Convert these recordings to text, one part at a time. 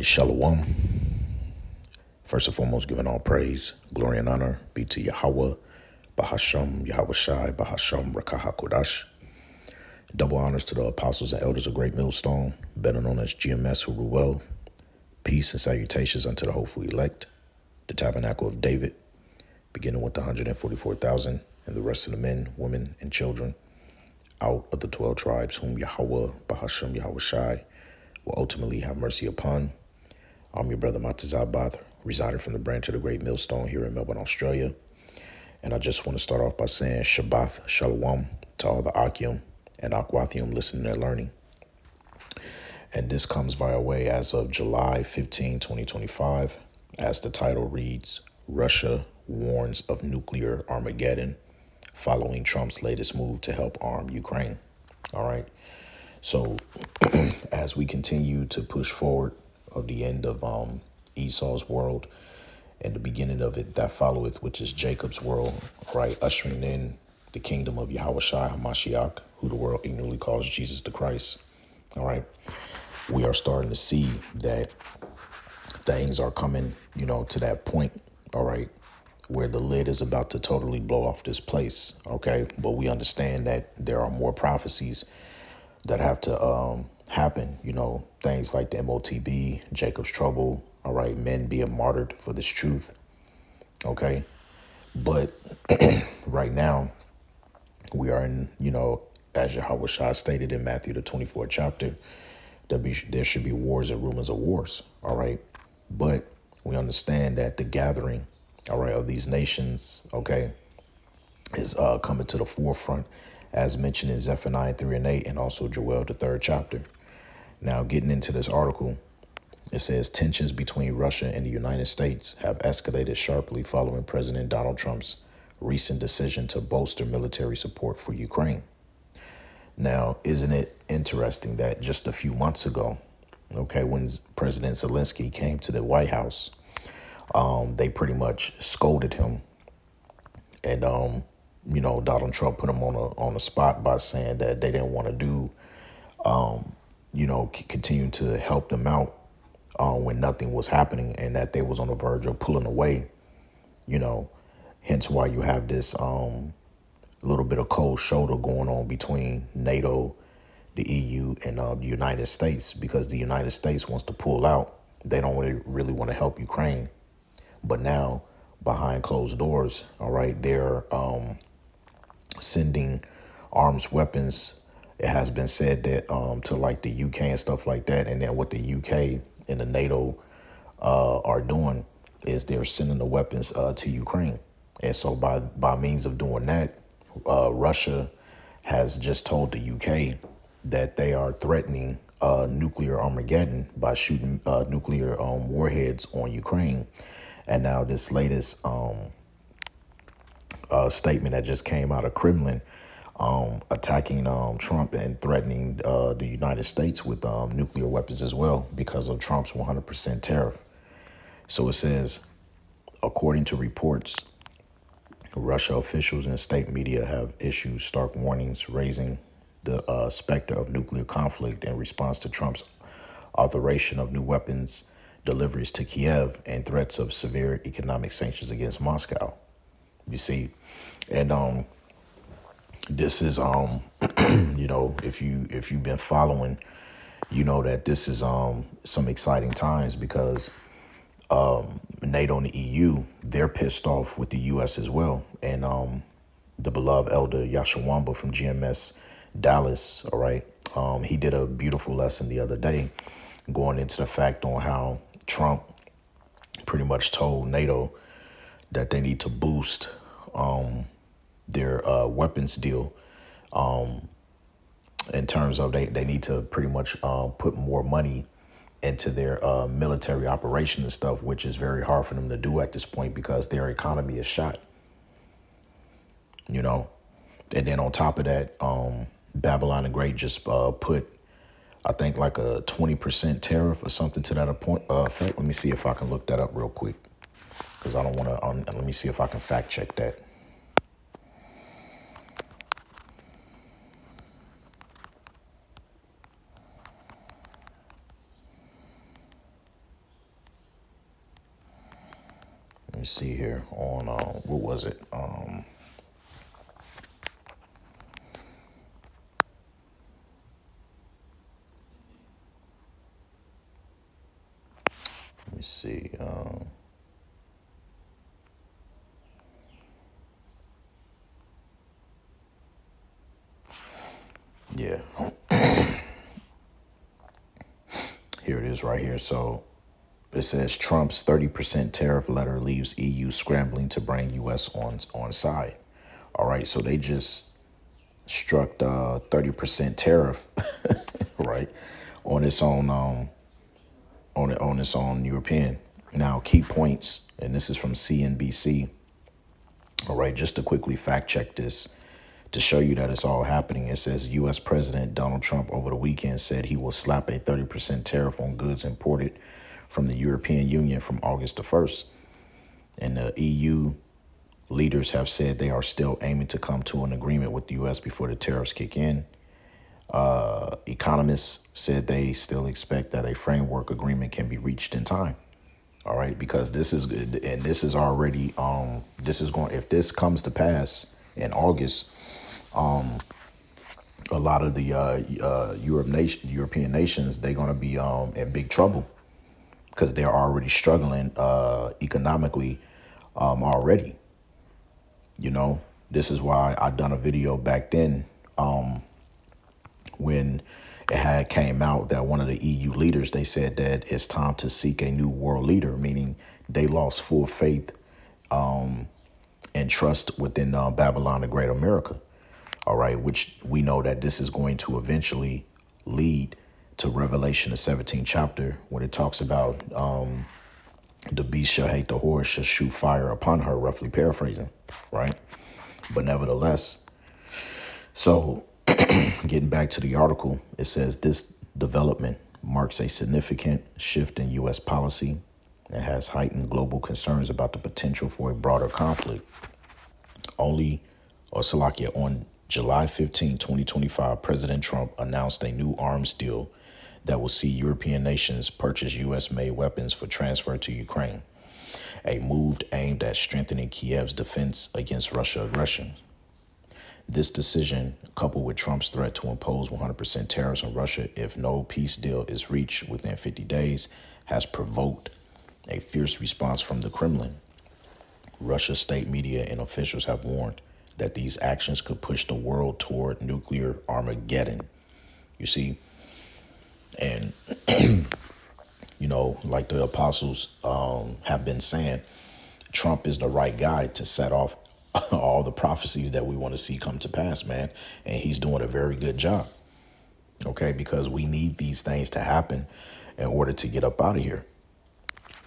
right, Shalom. First and foremost, giving all praise, glory, and honor be to Yahweh, Bahasham, Yahweh Shai, Bahasham, Rakaha Kodash. Double honors to the apostles and elders of Great Millstone, better known as GMS, who rule well. Peace and salutations unto the hopeful elect, the tabernacle of David, beginning with the 144,000 and the rest of the men, women, and children out of the 12 tribes, whom Yahweh, Bahasham, Yahweh Shai, will ultimately have mercy upon. I'm your brother Matazabath, residing from the branch of the Great Millstone here in Melbourne, Australia. And I just want to start off by saying Shabbath Shalom to all the Akim and Akwathium listening and learning. And this comes via way as of July 15, 2025, as the title reads, Russia warns of nuclear Armageddon following Trump's latest move to help arm Ukraine. All right. So as we continue to push forward of the end of Esau's world and the beginning of it that followeth, which is Jacob's world, right, ushering in the kingdom of Yahweh Shai HaMashiach, who the world ignorantly calls Jesus the Christ. All right, we are starting to see that things are coming, to that point, all right, where the lid is about to totally blow off this place, okay? But we understand that there are more prophecies that have to happen, things like the MOTB, Jacob's trouble, all right, men being martyred for this truth, okay? But right now, we are in, as Yahweh Shah stated in Matthew the 24th chapter, there should be wars and rumors of wars, all right? But we understand that the gathering, all right, of these nations, okay, is coming to the forefront, as mentioned in Zephaniah 3 and 8, and also Joel the 3rd chapter. Now, getting into this article, it says tensions between Russia and the United States have escalated sharply following President Donald Trump's recent decision to bolster military support for Ukraine. Now, isn't it interesting that just a few months ago, okay, when President Zelensky came to the White House, they pretty much scolded him, and Donald Trump put him on a spot by saying that they didn't want to do, continue to help them out when nothing was happening, and that they was on the verge of pulling away. Hence why you have this little bit of cold shoulder going on between NATO, the EU, and the United States, because the United States wants to pull out. They don't really want to help Ukraine. But now, behind closed doors, all right, they're sending arms, weapons. It has been said that to like the UK and stuff like that. And then what the UK and the NATO are doing is they're sending the weapons to Ukraine. And so by means of doing that, Russia has just told the UK that they are threatening nuclear Armageddon by shooting nuclear warheads on Ukraine. And now this latest statement that just came out of Kremlin, attacking Trump and threatening the United States with nuclear weapons as well because of Trump's 100% tariff. So it says, according to reports, Russia officials and state media have issued stark warnings, raising the specter of nuclear conflict in response to Trump's authorization of new weapons deliveries to Kiev and threats of severe economic sanctions against Moscow. You see, and this is if you've been following, that this is some exciting times, because NATO and the EU, they're pissed off with the US as well. And the beloved elder Yashawamba from GMS Dallas, all right, he did a beautiful lesson the other day going into the fact on how Trump pretty much told NATO that they need to boost their weapons deal, in terms of they need to pretty much put more money into their military operation and stuff, which is very hard for them to do at this point because their economy is shot, And then on top of that, Babylon the Great just put, I think, like a 20% tariff or something to that effect. Let me see if I can look that up real quick, because I don't want to, let me see if I can fact check that. me see here on what was it? Let me see. Yeah, here it is right here. So it says Trump's 30% tariff letter leaves EU scrambling to bring US on side. All right, so they just struck the 30% tariff, right, on its own on its own European. Now, key points, and this is from CNBC. All right, just to quickly fact check this to show you that it's all happening. It says U.S. President Donald Trump over the weekend said he will slap a 30% tariff on goods imported from the European Union from August the 1st. And the EU leaders have said they are still aiming to come to an agreement with the U.S. before the tariffs kick in. Economists said they still expect that a framework agreement can be reached in time. All right, because this is good, and this is already this is going, if this comes to pass in August, a lot of the European nations, they're going to be in big trouble because they're already struggling economically already. You know, this is why I done a video back then when it had came out that one of the EU leaders, they said that it's time to seek a new world leader, meaning they lost full faith and trust within Babylon the Great America. All right, which we know that this is going to eventually lead to Revelation, the 17th chapter, when it talks about the beast shall hate the horse, shall shoot fire upon her, roughly paraphrasing, right? But nevertheless, so getting back to the article, it says this development marks a significant shift in U.S. policy and has heightened global concerns about the potential for a broader conflict. On July 15, 2025, President Trump announced a new arms deal that will see European nations purchase U.S.-made weapons for transfer to Ukraine, a move aimed at strengthening Kiev's defense against Russia's aggression. This decision, coupled with Trump's threat to impose 100% tariffs on Russia if no peace deal is reached within 50 days, has provoked a fierce response from the Kremlin. Russia's state media and officials have warned that these actions could push the world toward nuclear Armageddon. You see, and you know, like the apostles have been saying, Trump is the right guy to set off all the prophecies that we want to see come to pass, man. And he's doing a very good job. Okay, because we need these things to happen in order to get up out of here.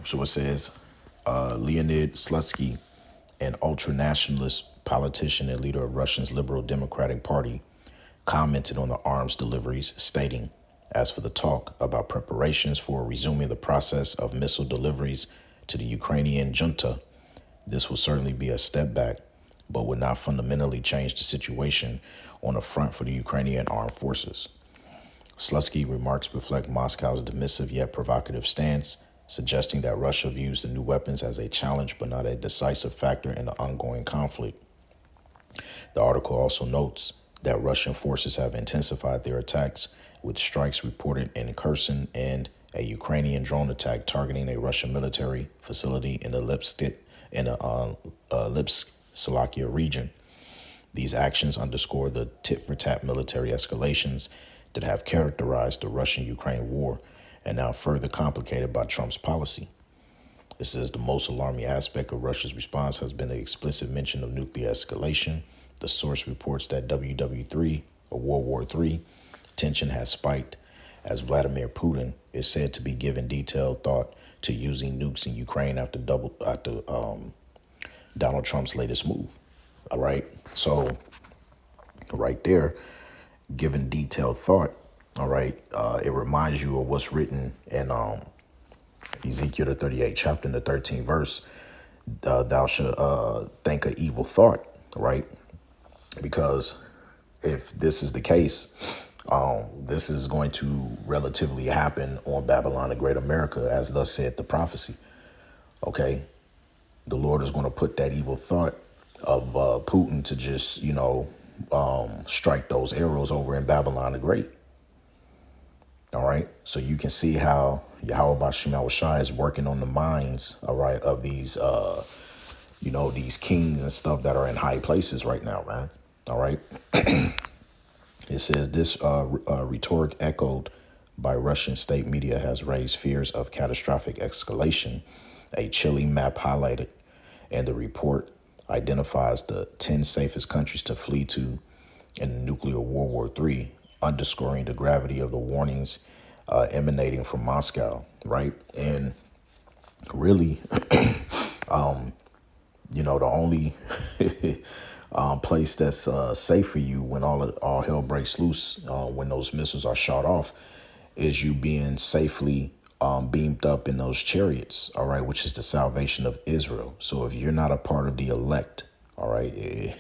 So it says Leonid Slutsky, an ultra-nationalist politician and leader of Russia's Liberal Democratic Party, commented on the arms deliveries, stating, as for the talk about preparations for resuming the process of missile deliveries to the Ukrainian junta, this will certainly be a step back, but would not fundamentally change the situation on the front for the Ukrainian armed forces. Slutsky remarks reflect Moscow's dismissive yet provocative stance, suggesting that Russia views the new weapons as a challenge but not a decisive factor in the ongoing conflict. The article also notes that Russian forces have intensified their attacks, with strikes reported in Kherson and a Ukrainian drone attack targeting a Russian military facility in the Lipsk Slovakia region. These actions underscore the tit-for-tat military escalations that have characterized the Russian-Ukraine war and now further complicated by Trump's policy. It says the most alarming aspect of Russia's response has been the explicit mention of nuclear escalation. The source reports that WW3, or World War III, tension has spiked as Vladimir Putin is said to be giving detailed thought to using nukes in Ukraine after Donald Trump's latest move. All right. So right there, given detailed thought. All right. It reminds you of what's written in Ezekiel, the 38th chapter, in the 13th verse. Thou shalt think an evil thought. Right. Because if this is the case, this is going to relatively happen on Babylon, the Great America, as thus said the prophecy. Okay. the Lord is going to put that evil thought of Putin to just, strike those arrows over in Babylon the Great. All right. So you can see how Yahweh Bashim Shai is working on the minds, all right, of these, these kings and stuff that are in high places right now, man. All right. It says this rhetoric echoed by Russian state media has raised fears of catastrophic escalation. A chilling map highlighted, and the report identifies the 10 safest countries to flee to in the nuclear World War III, underscoring the gravity of the warnings emanating from Moscow, right? And really, the only place that's safe for you when all hell breaks loose, when those missiles are shot off, is you being safely beamed up in those chariots, all right, which is the salvation of Israel. So if you're not a part of the elect, all right,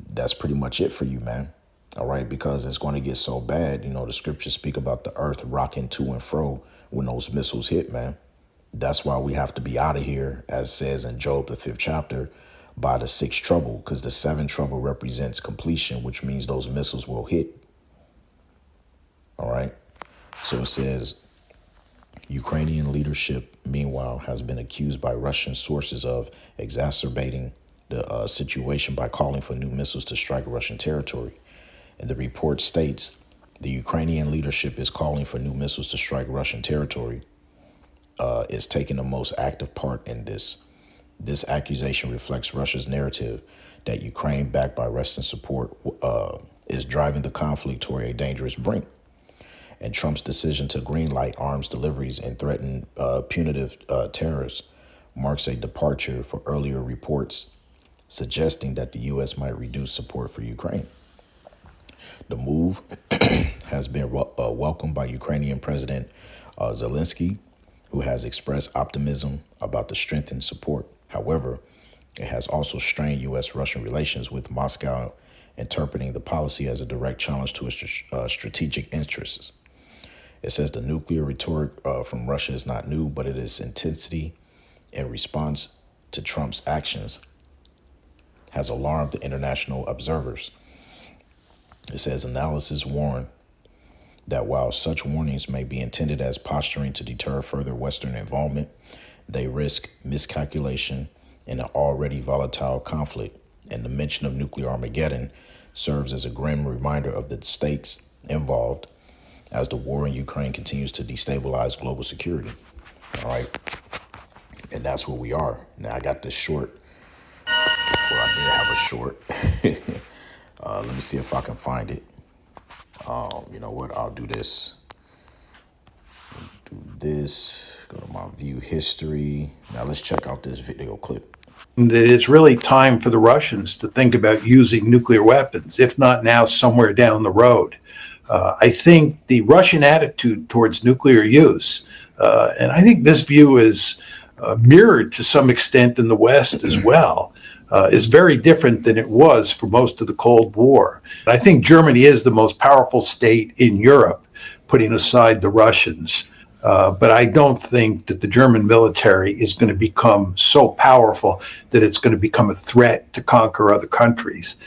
that's pretty much it for you, man. All right, because it's going to get so bad. The scriptures speak about the earth rocking to and fro when those missiles hit, man. That's why we have to be out of here, as says in Job, the 5th chapter, by the 6th trouble, because the 7th trouble represents completion, which means those missiles will hit. All right. So it says Ukrainian leadership, meanwhile, has been accused by Russian sources of exacerbating the situation by calling for new missiles to strike Russian territory. And the report states the Ukrainian leadership is calling for new missiles to strike Russian territory, is taking the most active part in this. This accusation reflects Russia's narrative that Ukraine, backed by Western support, is driving the conflict toward a dangerous brink. And Trump's decision to greenlight arms deliveries and threaten punitive tariffs marks a departure for earlier reports suggesting that the U.S. might reduce support for Ukraine. The move has been welcomed by Ukrainian President Zelensky, who has expressed optimism about the strengthened support. However, it has also strained U.S.-Russian relations, with Moscow interpreting the policy as a direct challenge to its strategic interests. It says the nuclear rhetoric from Russia is not new, but it is intensity in response to Trump's actions has alarmed the international observers. It says analysis warn that while such warnings may be intended as posturing to deter further Western involvement, they risk miscalculation in an already volatile conflict. And the mention of nuclear Armageddon serves as a grim reminder of the stakes involved as the war in Ukraine continues to destabilize global security. All right. And that's where we are. Now I got this short. Well, I did have a short. Let me see if I can find it. You know what? I'll do this. Go to my view history. Now let's check out this video clip. It's really time for the Russians to think about using nuclear weapons, if not now, somewhere down the road. I think the Russian attitude towards nuclear use, and I think this view is mirrored to some extent in the West as well, is very different than it was for most of the Cold War. I think Germany is the most powerful state in Europe, putting aside the Russians. But I don't think that the German military is going to become so powerful that it's going to become a threat to conquer other countries.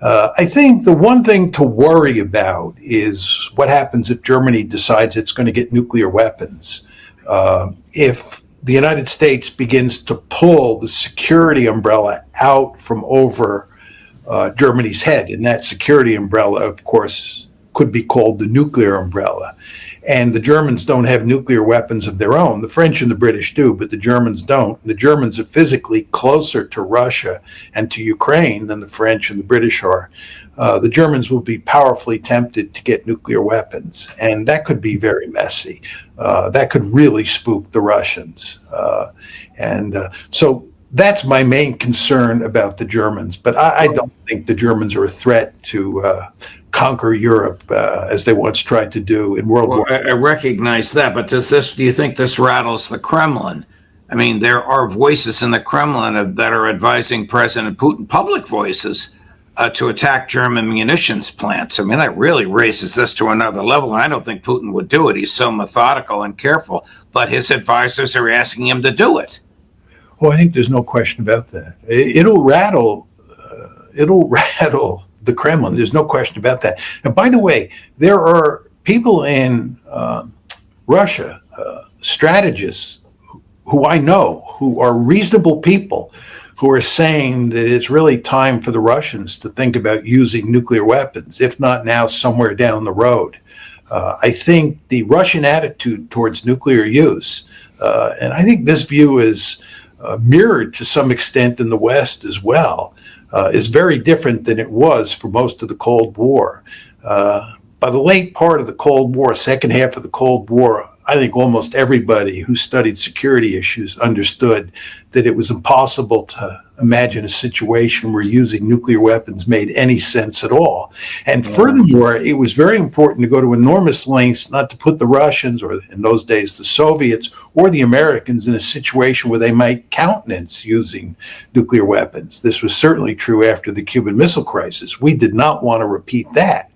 I think the one thing to worry about is what happens if Germany decides it's going to get nuclear weapons. If the United States begins to pull the security umbrella out from over Germany's head, and that security umbrella, of course, could be called the nuclear umbrella. And the Germans don't have nuclear weapons of their own. The French and the British do, but the Germans don't. The Germans are physically closer to Russia and to Ukraine than the French and the British are. The Germans will be powerfully tempted to get nuclear weapons, and that could be very messy. That could really spook the Russians. So that's my main concern about the Germans. But I don't think the Germans are a threat to conquer Europe as they once tried to do in World War. I recognize that, but do you think this rattles the Kremlin? I mean, there are voices in the Kremlin that are advising President Putin, public voices, to attack German munitions plants. I mean, that really raises this to another level, and I don't think Putin would do it. He's so methodical and careful, but his advisors are asking him to do it. Oh, I think there's no question about that. It'll rattle. It'll rattle the Kremlin. There's no question about that. And by the way, there are people in Russia, strategists who I know, who are reasonable people, who are saying that it's really time for the Russians to think about using nuclear weapons, if not now, somewhere down the road. I think the Russian attitude towards nuclear use, and I think this view is mirrored to some extent in the West as well, is very different than it was for most of the Cold War. By the late part of the Cold War, second half of the Cold War, I think almost everybody who studied security issues understood that it was impossible to imagine a situation where using nuclear weapons made any sense at all. And furthermore, it was very important to go to enormous lengths not to put the Russians, or in those days the Soviets, or the Americans in a situation where they might countenance using nuclear weapons. This was certainly true after the Cuban Missile Crisis. We did not want to repeat that.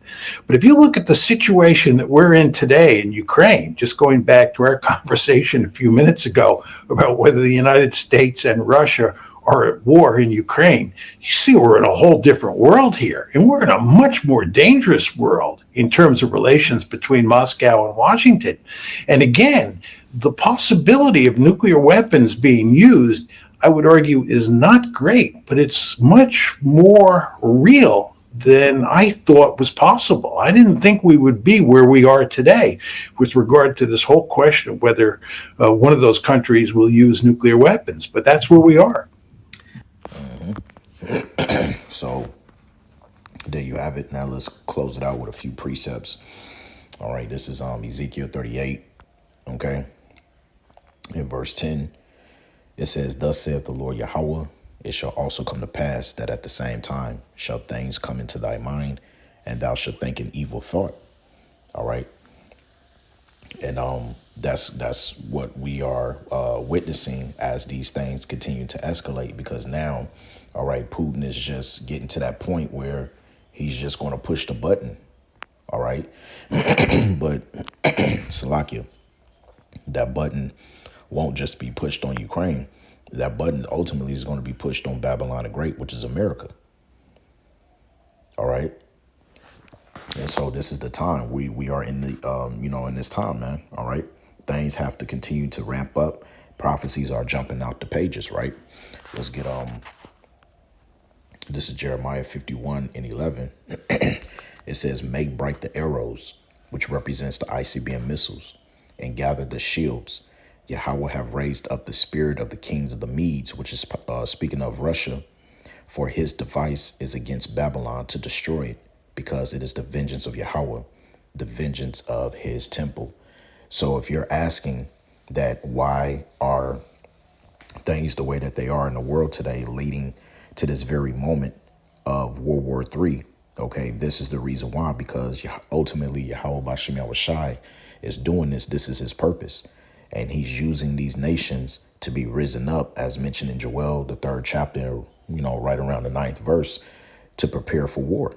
But if you look at the situation that we're in today in Ukraine, just going back to our conversation a few minutes ago about whether the United States and Russia are at war in Ukraine, you see we're in a whole different world here. And we're in a much more dangerous world in terms of relations between Moscow and Washington. And again, the possibility of nuclear weapons being used, I would argue, is not great, but it's much more real than I thought was possible. I didn't think we would be where we are today with regard to this whole question of whether one of those countries will use nuclear weapons, but that's where we are. So there you have it. Now let's close it out with a few precepts. All right, this is Ezekiel 38. Okay, in verse 10, it says, "Thus saith the Lord Yahweh, it shall also come to pass that at the same time shall things come into thy mind, and thou shalt think an evil thought." All right, and that's what we are witnessing as these things continue to escalate, because now, all right, Putin is just getting to that point where he's just going to push the button. All right, but Salakia, that button won't just be pushed on Ukraine. That button ultimately is going to be pushed on Babylon the Great, which is America. All right. And so this is the time we are in the, in this time, man. All right. Things have to continue to ramp up. Prophecies are jumping out the pages. Right. Let's get, this is Jeremiah 51:11. It says, "Make bright the arrows," which represents the ICBM missiles, "and gather the shields. Yahweh have raised up the spirit of the kings of the Medes," which is speaking of Russia, "for his device is against Babylon to destroy it, because it is the vengeance of Yahweh, the vengeance of his temple." So if you're asking that why are things the way that they are in the world today, leading to this very moment of World War III, okay, this is the reason why, because ultimately Yahweh Bashem Yahushai is doing this. This is his purpose. And he's using these nations to be risen up, as mentioned in Joel, the 3rd chapter, right around the 9th verse, to prepare for war.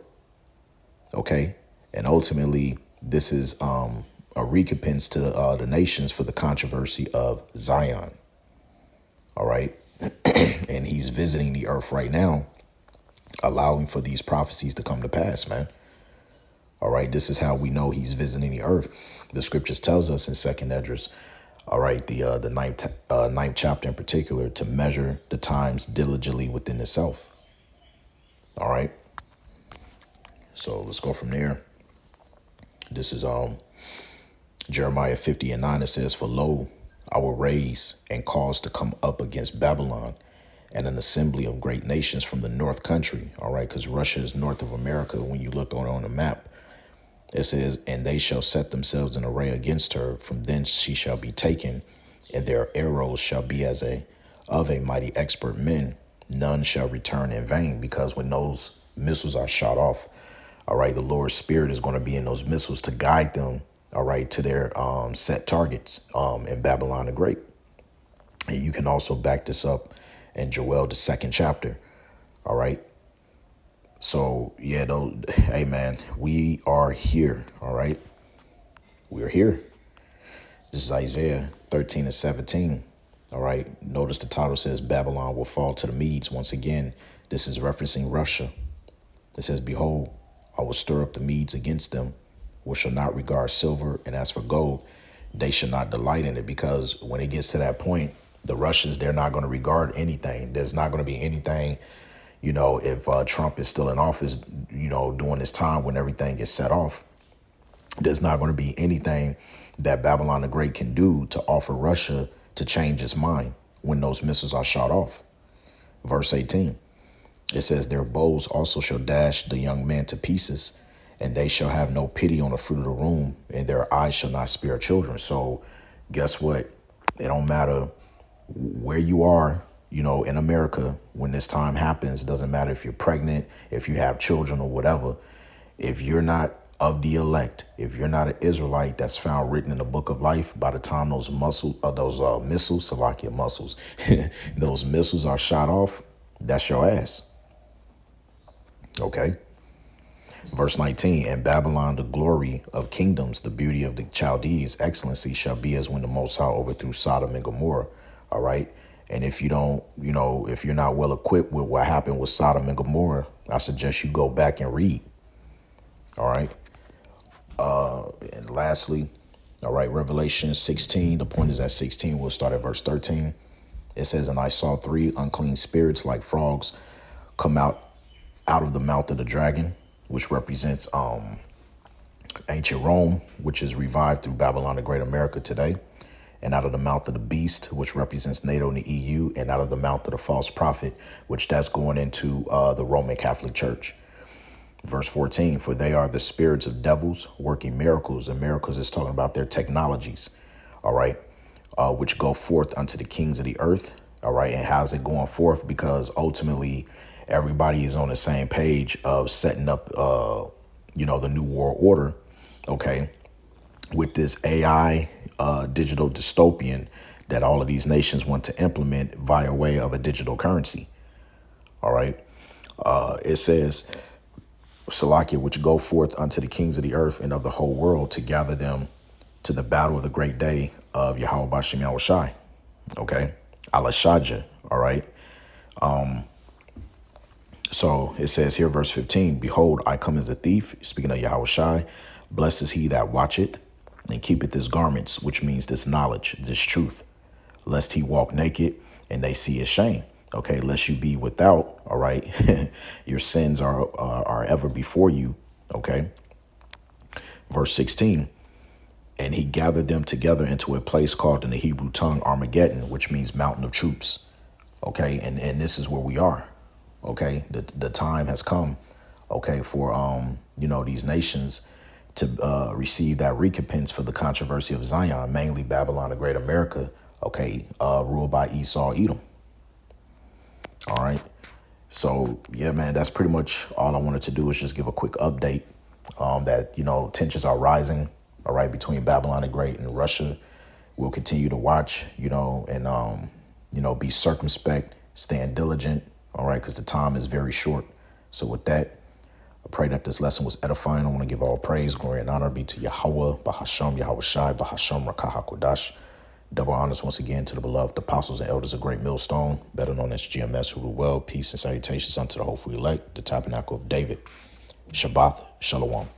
Okay. And ultimately, this is a recompense to the nations for the controversy of Zion. All right. And he's visiting the earth right now, allowing for these prophecies to come to pass, man. All right. This is how we know he's visiting the earth. The scriptures tells us in 2nd Esdras, all right, the ninth chapter in particular, to measure the times diligently within itself. All right. So let's go from there. This is Jeremiah 50:9. It says, "For lo, I will raise and cause to come up against Babylon and an assembly of great nations from the north country." All right, because Russia is north of America. When you look on the map, it says, "And they shall set themselves in array against her. From thence she shall be taken, and their arrows shall be as of a mighty expert men. None shall return in vain." Because when those missiles are shot off, all right, the Lord's spirit is going to be in those missiles to guide them, all right, to their set targets in Babylon the Great. And you can also back this up in Joel, the 2nd chapter. All right. So, yeah, though, hey, man, we are here. All right. We're here. This is Isaiah 13:17. All right. Notice the title says Babylon will fall to the Medes. Once again, this is referencing Russia. It says, behold, I will stir up the Medes against them, which shall not regard silver, and as for gold, they shall not delight in it. Because when it gets to that point, the Russians, they're not going to regard anything. There's not going to be anything, if Trump is still in office, during this time when everything gets set off, there's not going to be anything that Babylon the Great can do to offer Russia to change its mind when those missiles are shot off. Verse 18. It says, their bows also shall dash the young men to pieces, and they shall have no pity on the fruit of the womb, and their eyes shall not spare children. So guess what? It don't matter where you are, in America, when this time happens. It doesn't matter if you're pregnant, if you have children or whatever. If you're not of the elect, if you're not an Israelite that's found written in the book of life, by the time those missiles, Salakia muscles, those missiles are shot off, that's your ass. Okay. Verse 19, and Babylon, the glory of kingdoms, the beauty of the Chaldees, excellency shall be as when the Most High overthrew Sodom and Gomorrah. All right. And if you don't, if you're not well equipped with what happened with Sodom and Gomorrah, I suggest you go back and read. All right. And lastly, all right, Revelation 16. The point is at 16. We'll start at verse 13. It says, and I saw 3 unclean spirits like frogs come out of the mouth of the dragon, which represents ancient Rome, which is revived through Babylon the Great America today, and out of the mouth of the beast, which represents NATO and the EU, and out of the mouth of the false prophet, which that's going into the Roman Catholic Church. Verse 14, for they are the spirits of devils working miracles, and miracles is talking about their technologies, all right, which go forth unto the kings of the earth. All right. And how's it going forth? Because ultimately everybody is on the same page of setting up, the new world order. OK, with this AI digital dystopian that all of these nations want to implement via way of a digital currency. All right. It says, Salakia, which go forth unto the kings of the earth and of the whole world to gather them to the battle of the great day of Yahweh Bashem Yahushai. Okay. Alashaja. All right. So it says here, verse 15, behold, I come as a thief. Speaking of Yahushai, blessed is he that watcheth and keepeth his garments, which means this knowledge, this truth, lest he walk naked and they see his shame. Okay, lest you be without. All right. Your sins are ever before you. Okay. Verse 16, and he gathered them together into a place called in the Hebrew tongue Armageddon, which means mountain of troops. Okay. And this is where we are. Okay. The time has come. Okay. For, these nations to receive that recompense for the controversy of Zion, mainly Babylon, the Great America. Okay. Ruled by Esau, Edom. All right. So, yeah, man, that's pretty much all I wanted to do is just give a quick update that, tensions are rising. All right. Between Babylon the Great and Russia. We'll continue to watch, and, be circumspect, staying diligent. All right. Because the time is very short. So with that, I pray that this lesson was edifying. I want to give all praise, glory, and honor be to Yahweh, Bahasham, Yahweh Shai, Bahasham, Rakah HaKodash. Double honors once again to the beloved apostles and elders of Great Millstone, better known as GMS, who rule well. Peace and salutations unto the hopeful elect, the tabernacle of David. Shabbat Shalom.